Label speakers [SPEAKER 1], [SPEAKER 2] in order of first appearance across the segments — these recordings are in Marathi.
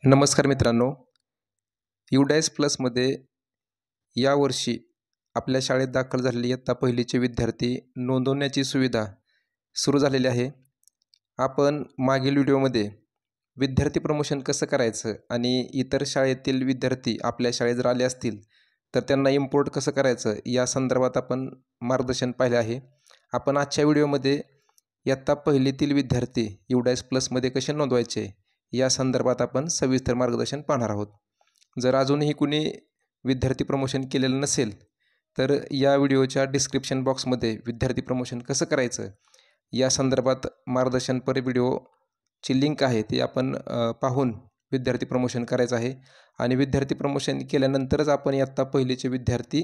[SPEAKER 1] नमस्कार मित्रांनो, UDAIS प्लसमध्ये यावर्षी आपल्या शाळेत दाखल झालेले इयत्ता पहिलीचे विद्यार्थी नोंदवण्याची सुविधा सुरू झालेली आहे. आपण मागील व्हिडिओमध्ये विद्यार्थी प्रमोशन कसं करायचं आणि इतर शाळेतील विद्यार्थी आपल्या शाळेत जर आले असतील तर त्यांना इम्पोर्ट कसं करायचं या संदर्भात आपण मार्गदर्शन पाहिले आहे. आपण आजच्या व्हिडिओमध्ये इयत्ता पहिलीतील विद्यार्थी UDAIS प्लसमध्ये कसे नोंदवायचे या संदर्भात आपण सविस्तर मार्गदर्शन पाहणार आहोत. जर अजूनही कुणी विद्यार्थी प्रमोशन केलेलं नसेल तर या व्हिडिओच्या डिस्क्रिप्शन बॉक्समध्ये विद्यार्थी प्रमोशन कसं करायचं या संदर्भात मार्गदर्शनपर व्हिडिओची लिंक आहे ती आपण पाहून विद्यार्थी प्रमोशन करायचं आहे. आणि विद्यार्थी प्रमोशन केल्यानंतरच आपण इयत्ता पहिलीचे विद्यार्थी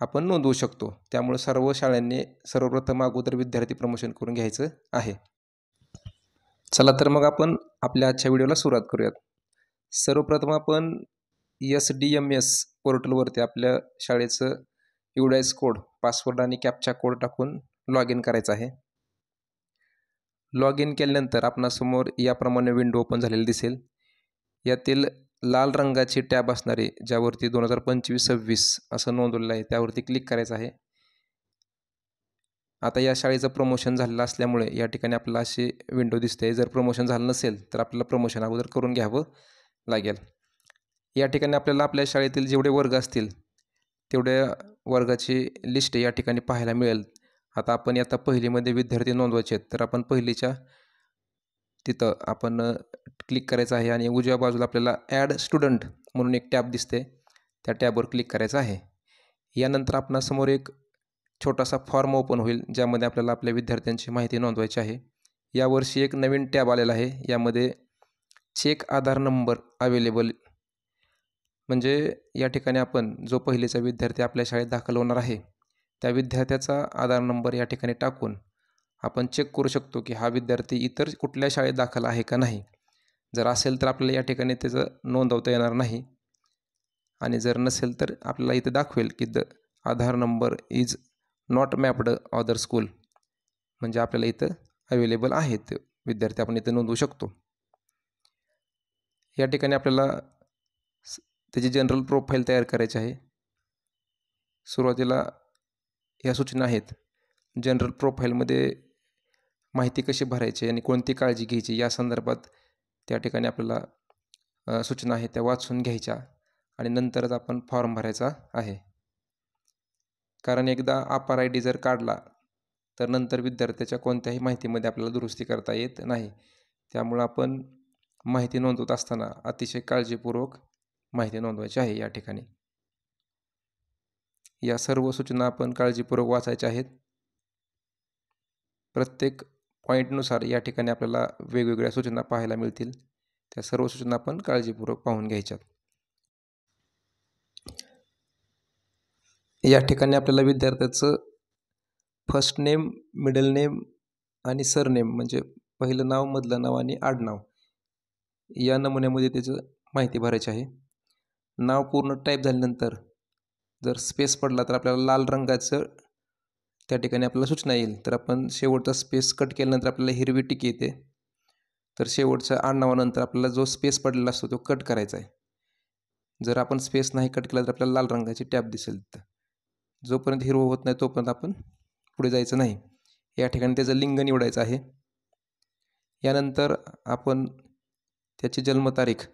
[SPEAKER 1] आपण नोंदवू शकतो. त्यामुळे सर्व शाळांनी सर्वप्रथम अगोदर विद्यार्थी प्रमोशन करून घ्यायचं आहे. चला तर मग आपण आपल्या आजच्या व्हिडिओला सुरुवात करूयात. सर्वप्रथम आपण SDMS पोर्टलवरती आपल्या शाळेचं UDAIS कोड, पासवर्ड आणि कॅप्चा कोड टाकून लॉग इन करायचं आहे. लॉग इन केल्यानंतर आपणासमोर याप्रमाणे विंडो ओपन झालेली दिसेल. यातील लाल रंगाची टॅब असणारी ज्यावरती 2025-26 असं नोंदवलेलं आहे त्यावरती क्लिक करायचं आहे. आता या शाळेचं प्रमोशन झालेलं असल्यामुळे या ठिकाणी आपल्याला अशी विंडो दिसते. जर प्रमोशन झालं नसेल तर आपल्याला प्रमोशन अगोदर करून घ्यावं लागेल. या ठिकाणी आपल्याला आपल्या शाळेतील जेवढे वर्ग असतील तेवढ्या वर्गाची लिस्ट या ठिकाणी पाहायला मिळेल. आता आपण आता पहिलीमध्ये विद्यार्थी नोंदवायचे आहेत तर आपण पहिलीच्या तिथं आपण क्लिक करायचं आहे आणि उजव्या बाजूला आपल्याला ॲड स्टुडंट म्हणून एक टॅब दिसते, त्या टॅबवर क्लिक करायचं आहे. यानंतर आपणासमोर एक छोटासा फॉर्म ओपन होईल ज्यामध्ये आपल्याला आपल्या विद्यार्थ्यांची माहिती नोंदवायची आहे. यावर्षी एक नवीन टॅब आलेला आहे. यामध्ये चेक आधार नंबर अवेलेबल, म्हणजे या ठिकाणी आपण जो पहिलेचा विद्यार्थी आपल्या शाळेत दाखल होणार आहे त्या विद्यार्थ्याचा आधार नंबर या ठिकाणी टाकून आपण चेक करू शकतो की हा विद्यार्थी इतर कुठल्या शाळेत दाखल आहे का नाही. जर असेल तर आपल्याला या ठिकाणी त्याचं नोंदवता येणार नाही आणि जर नसेल तर आपल्याला इथे दाखवेल की the Aadhaar number is not mapped other school, म्हणजे आपल्याला इथं अवेलेबल आहेत विद्यार्थी, आपण इथं नोंदवू शकतो. या ठिकाणी आपल्याला त्याची जनरल प्रोफाईल तयार करायची आहे. सुरुवातीला या सूचना आहेत. जनरल प्रोफाईलमध्ये माहिती कशी भरायची आणि कोणती काळजी घ्यायची या संदर्भात त्या ठिकाणी आपल्याला सूचना आहेत त्या वाचून घ्यायच्या आणि नंतरच आपण फॉर्म भरायचा आहे. कारण एकदा अपार ID जर काढला तर नंतर विद्यार्थ्याच्या कोणत्याही माहितीमध्ये आपल्याला दुरुस्ती करता येत नाही. त्यामुळं आपण माहिती नोंदवत असताना अतिशय काळजीपूर्वक माहिती नोंदवायची आहे. या ठिकाणी या सर्व सूचना आपण काळजीपूर्वक वाचायच्या आहेत. प्रत्येक पॉईंटनुसार या ठिकाणी आपल्याला वेगवेगळ्या सूचना पाहायला मिळतील. त्या सर्व सूचना आपण काळजीपूर्वक पाहून घ्यायच्यात. या ठिकाणी आपल्याला विद्यार्थ्याचं फर्स्ट नेम, मिडल नेम आणि सरनेम, म्हणजे पहिलं नाव, मधलं नाव आणि आडनाव या नमुन्यामध्ये त्याचं माहिती भरायची आहे. नाव पूर्ण टाईप झाल्यानंतर जर स्पेस पडला तर आपल्याला लाल रंगाचं त्या ठिकाणी आपल्याला सूचना येईल. तर आपण शेवटचा स्पेस कट केल्यानंतर आपल्याला हिरवी टिक येते. तर शेवटच्या आडनावानंतर आपल्याला जो स्पेस पडलेला असतो तो कट करायचा आहे. जर आपण स्पेस नाही कट केला तर आपल्याला लाल रंगाची टॅब दिसेल. जोपर्यंत हिरवं होत नाही तोपर्यंत आपण पुढे जायचं नाही. या ठिकाणी त्याचं लिंग निवडायचं आहे. यानंतर आपण त्याची जन्मतारीख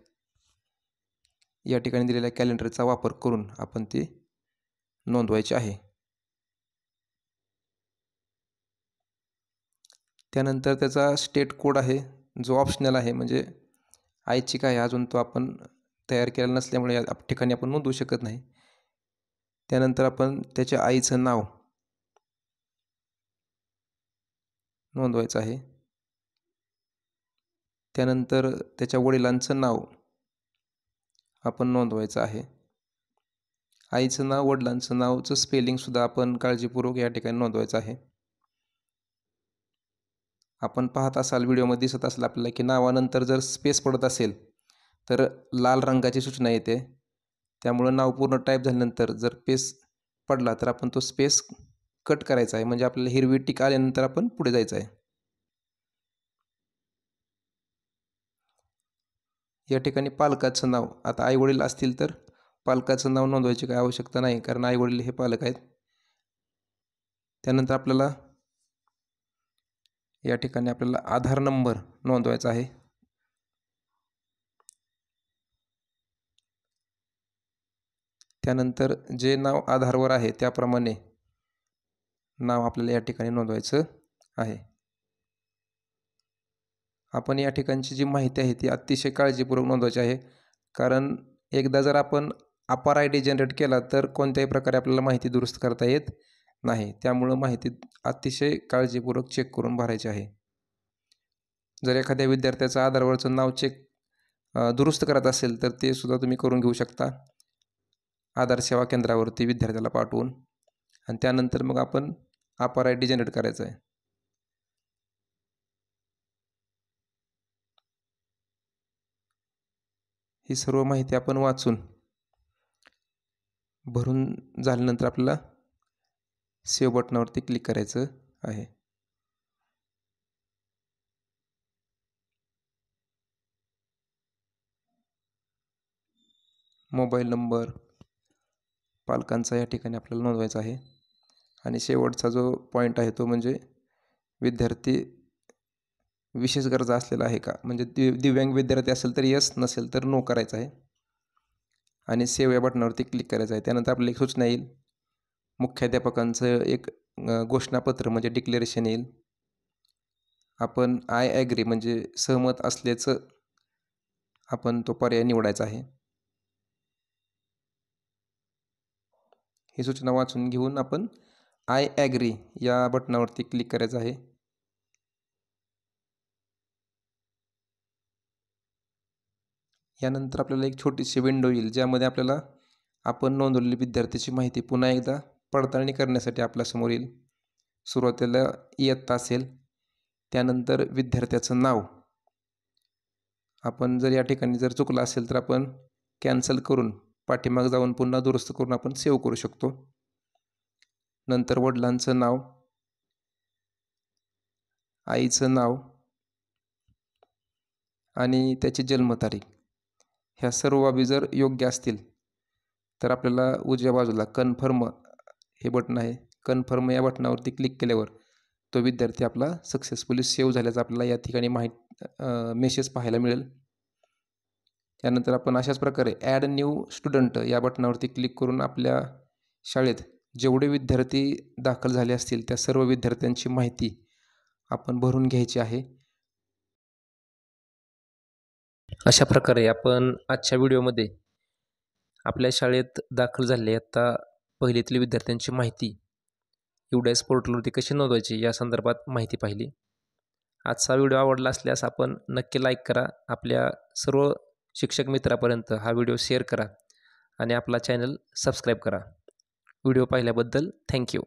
[SPEAKER 1] या ठिकाणी दिलेल्या कॅलेंडरचा वापर करून आपण ती नोंदवायची आहे. त्यानंतर त्याचा स्टेट कोड आहे जो ऑप्शनल आहे, म्हणजे ऐच्छिक आहे, अजून तो आपण तयार केलेला नसल्यामुळे या ठिकाणी आपण नोंदवू शकत नाही. त्यानंतर आपण त्याच्या आईचं नाव नोंदवायचं आहे. त्यानंतर त्याच्या वडिलांचं नाव आपण नोंदवायचं आहे. आईचं नाव, वडिलांचं नावचं स्पेलिंगसुद्धा आपण काळजीपूर्वक या ठिकाणी नोंदवायचं आहे. आपण पाहत असाल व्हिडिओमध्ये दिसत असेल आपल्याला की नावानंतर जर स्पेस पडत असेल तर लाल रंगाची सूचना येते. त्यामुळं नाव पूर्ण टाईप झाल्यानंतर जर स्पेस पडला तर आपण तो स्पेस कट करायचा आहे, म्हणजे आपल्याला हिरवी टिक आल्यानंतर आपण पुढे जायचं आहे. या ठिकाणी पालकाचं नाव, आता आईवडील असतील तर पालकाचं नाव नोंदवायची काही आवश्यकता नाही, कारण आईवडील हे पालक आहेत. त्यानंतर आपल्याला या ठिकाणी आपल्याला आधार नंबर नोंदवायचा आहे. त्यानंतर जे नाव आधारवर आहे त्याप्रमाणे नाव आपल्याला या ठिकाणी नोंदवायचं आहे. आपण या ठिकाणची जी माहिती आहे ती अतिशय काळजीपूर्वक नोंदवायची आहे, कारण एकदा जर आपण अपार आय डी जनरेट केला तर कोणत्याही प्रकारे आपल्याला माहिती दुरुस्त करता येत नाही. त्यामुळं माहिती अतिशय काळजीपूर्वक चेक करून भरायची आहे. जर एखाद्या विद्यार्थ्याचं आधारवरचं नाव दुरुस्त करत असेल तर ते सुद्धा तुम्ही करून घेऊ शकता आधार सेवा केंद्रावरती विद्यार्थ्याला पाठवून, आणि त्यानंतर मग आपण अपार आय डी जनरेट करायचं आहे. ही सर्व माहिती आपण वाचून भरून झाल्यानंतर आपल्याला सेव्ह बटनावरती क्लिक करायचं आहे. मोबाईल नंबर पालकांचा या ठिकाणी आपल्याला नोंदवायचा आहे. आणि शेवटचा जो पॉईंट आहे तो म्हणजे विद्यार्थी विशेष गरजा असलेला आहे का, म्हणजे दिव्यांग विद्यार्थी असेल तर यस, नसेल तर नो करायचं आहे. आणि सेव्ह या बटनावरती क्लिक करायचं आहे. त्यानंतर आपल्याला एक सूचना येईल, मुख्याध्यापकांचं एक घोषणापत्र म्हणजे डिक्लेरेशन येईल. आपण आय ॲग्री म्हणजे सहमत असल्याचं आपण तो पर्याय निवडायचा आहे. ही सूचना वाचून घेऊन आपण आय ॲग्री या बटनावरती क्लिक करायचं आहे. यानंतर आपल्याला एक छोटीशी विंडो येईल, ज्यामध्ये आपल्याला आपण नोंदवलेली विद्यार्थ्याची माहिती पुन्हा एकदा पडताळणी करण्यासाठी आपल्यासमोर येईल. सुरुवातीला इयत्ता असेल, त्यानंतर विद्यार्थ्याचं नाव. आपण जर या ठिकाणी जर चुकलं असेल तर आपण कॅन्सल करून पाठीमाग जाऊन पुन्हा दुरुस्त करून आपण सेव्ह करू शकतो. नंतर वडिलांचं नाव, आईचं नाव आणि त्याची जन्मतारीख, ह्या सर्व बाबी जर योग्य असतील तर आपल्याला उजव्या बाजूला कन्फर्म हे बटन आहे, कन्फर्म या बटनावरती क्लिक केल्यावर तो विद्यार्थी आपला सक्सेसफुली सेव्ह झाल्याचा आपल्याला या ठिकाणी मेसेज पाहायला मिळेल. त्यानंतर आपण अशाच प्रकारे ॲड न्यू स्टुडंट या बटनावरती क्लिक करून आपल्या शाळेत जेवढे विद्यार्थी दाखल झाले असतील त्या सर्व विद्यार्थ्यांची माहिती आपण भरून घ्यायची आहे. अशा प्रकारे आपण आजच्या व्हिडिओमध्ये आपल्या शाळेत दाखल झालेल्या इयत्ता पहिलीतील विद्यार्थ्यांची माहिती UDAS पोर्टलवरती कशी नोंदवायची या संदर्भात माहिती पाहिली. आजचा व्हिडिओ आवडला असल्यास आपण नक्की लाईक करा, आपल्या सर्व शिक्षक मित्रापर्यंत हा व्हिडिओ शेअर करा आणि आपला चॅनल सबस्क्राईब करा. व्हिडिओ पाहिल्याबद्दल थँक्यू.